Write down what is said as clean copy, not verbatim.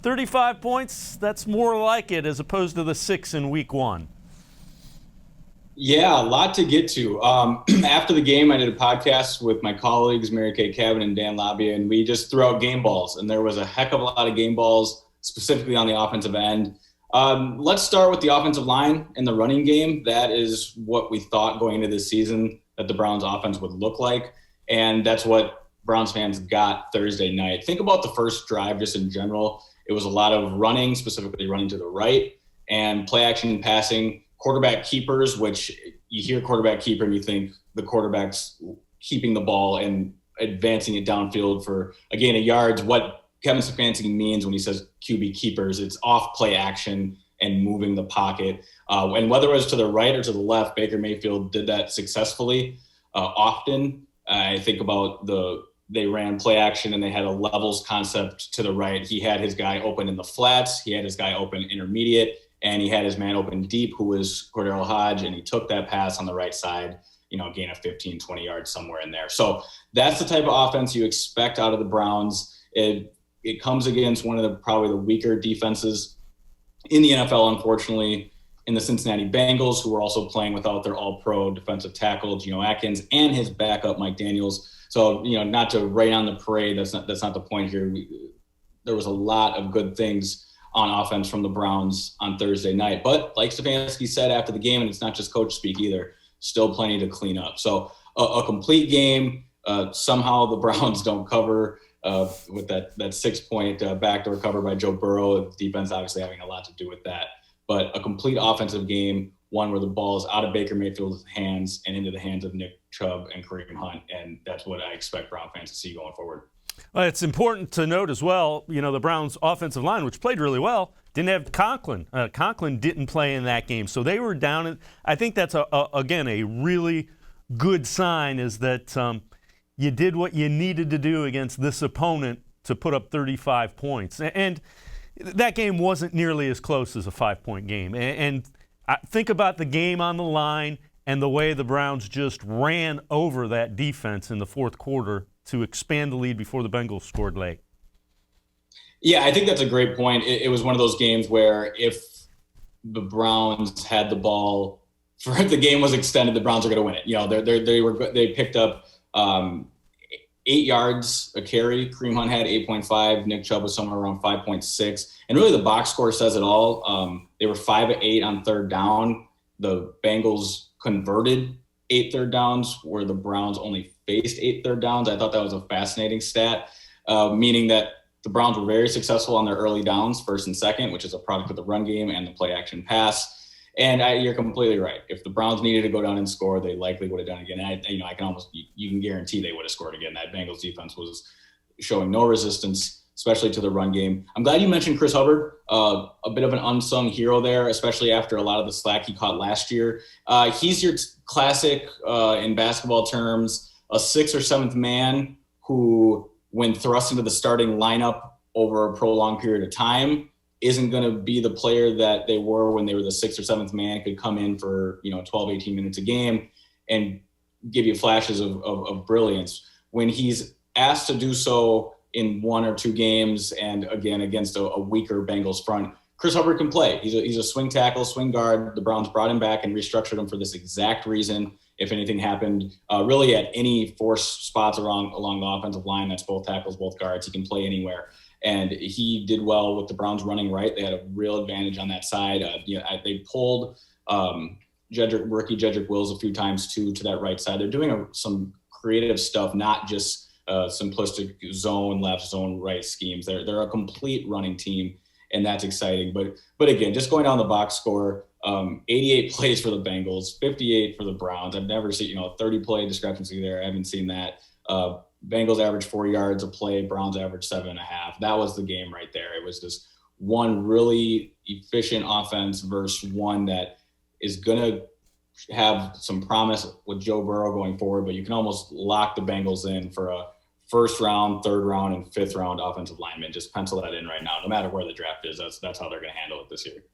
35 points, that's more like it as opposed to the 6 in week 1. Yeah, a lot to get to. After the game, I did a podcast with my colleagues, Mary Kay Kevin and Dan Labia, and we just threw out game balls. And there was a heck of a lot of game balls, specifically on the offensive end. Let's start with the offensive line and the running game. That is what we thought going into this season that the Browns offense would look like. And that's what Browns fans got Thursday night. Think about the first drive just in general. It was a lot of running, specifically running to the right, and play action passing. Quarterback keepers, which you hear quarterback keeper and you think the quarterback's keeping the ball and advancing it downfield for a gain of yards. What Kevin Stefanski means when he says QB keepers, it's off play action and moving the pocket. And whether it was to the right or to the left, Baker Mayfield did that successfully often. I think about they ran play action and they had a levels concept to the right. He had his guy open in the flats. He had his guy open intermediate. And he had his man open deep, who was Cordero Hodge, and he took that pass on the right side, gain of 15, 20 yards somewhere in there. So that's the type of offense you expect out of the Browns. It comes against one of probably the weaker defenses in the NFL, unfortunately, in the Cincinnati Bengals, who are also playing without their all-pro defensive tackle, Geno Atkins, and his backup, Mike Daniels. So, not to rain on the parade, that's not the point here. There was a lot of good things on offense from the Browns on Thursday night. But like Stefanski said after the game, and it's not just coach speak either, still plenty to clean up. So a complete game. Somehow the Browns don't cover with that 6-point backdoor cover by Joe Burrow. The defense obviously having a lot to do with that. But a complete offensive game, one where the ball is out of Baker Mayfield's hands and into the hands of Nick Chubb and Kareem Hunt. And that's what I expect Brown fans to see going forward. It's important to note as well, the Browns' offensive line, which played really well, didn't have Conklin. Conklin didn't play in that game, so they were down. I think that's, again, a really good sign is that you did what you needed to do against this opponent to put up 35 points. And that game wasn't nearly as close as a 5-point game. And think about the game on the line and the way the Browns just ran over that defense in the fourth quarter to expand the lead before the Bengals scored late. Yeah, I think that's a great point. It was one of those games where if the Browns had the ball, if the game was extended, the Browns are going to win it. They picked up 8 yards a carry. Kareem Hunt had 8.5. Nick Chubb was somewhere around 5.6. And really the box score says it all. They were 5 of 8 on third down. The Bengals converted 8 third downs where the Browns only faced 8 third downs. I thought that was a fascinating stat, meaning that the Browns were very successful on their early downs, first and second, which is a product of the run game and the play action pass. And you're completely right. If the Browns needed to go down and score, they likely would have done it again. And I can almost, you can guarantee they would have scored again. That Bengals defense was showing no resistance, especially to the run game. I'm glad you mentioned Chris Hubbard, a bit of an unsung hero there, especially after a lot of the slack he caught last year. He's your classic, in basketball terms, a 6th or 7th man who, when thrust into the starting lineup over a prolonged period of time, isn't going to be the player that they were when they were the 6th or 7th man, could come in for 12, 18 minutes a game and give you flashes of brilliance. When he's asked to do so in 1 or 2 games, and again against a weaker Bengals front, Chris Hubbard can play. He's a swing tackle, swing guard. The Browns brought him back and restructured him for this exact reason. If anything happened, really at any force spots along the offensive line, that's both tackles, both guards, he can play anywhere. And he did well with the Browns running right. They had a real advantage on that side. They pulled rookie Jedrick Wills a few times too to that right side. They're doing some creative stuff, not just simplistic zone left, zone right schemes. They're a complete running team, and that's exciting. But again, just going down the box score, 88 plays for the Bengals, 58 for the Browns. I've never seen 30 play discrepancy there. I haven't seen that. Bengals average 4 yards a play, Browns average 7.5. That was the game right there. It was just one really efficient offense versus one that is going to have some promise with Joe Burrow going forward, but you can almost lock the Bengals in for a first round, third round, and fifth round offensive lineman. Just pencil that in right now. No matter where the draft is, that's how they're going to handle it this year.